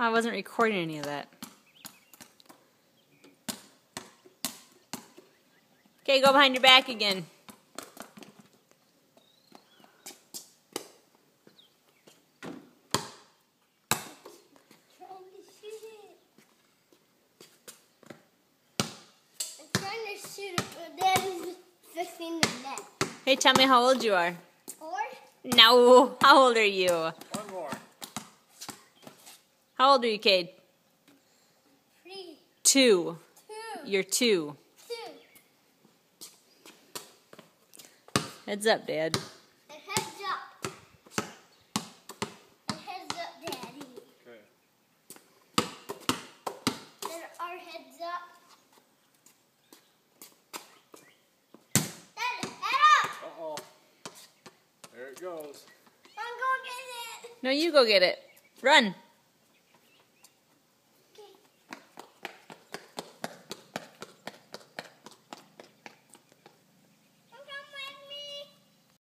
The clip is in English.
Oh, I wasn't recording any of that. Okay, go behind your back again. Daddy's fixing the net. Hey, tell me how old you are. 4? No, how old are you? 1 more. How old are you, Cade? 3. 2. 2. You're 2. 2. Heads up, Dad. And heads up. And heads up, Daddy. Okay. Then our heads up. Then head up. Uh-oh. There it goes. I'm going to get it. No, you go get it. Run.